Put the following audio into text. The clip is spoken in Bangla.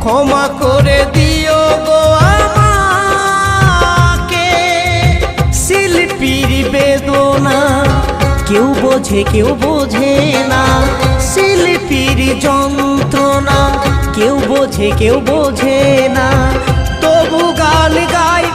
ক্ষমা করে দিও গো আমাকে। শিল্পীর বেদনা কেউ বোঝে কেউ বোঝে না, শিল্পীর যন্ত্রণা কেউ বোঝে কেউ বোঝে না। তবু গান গাই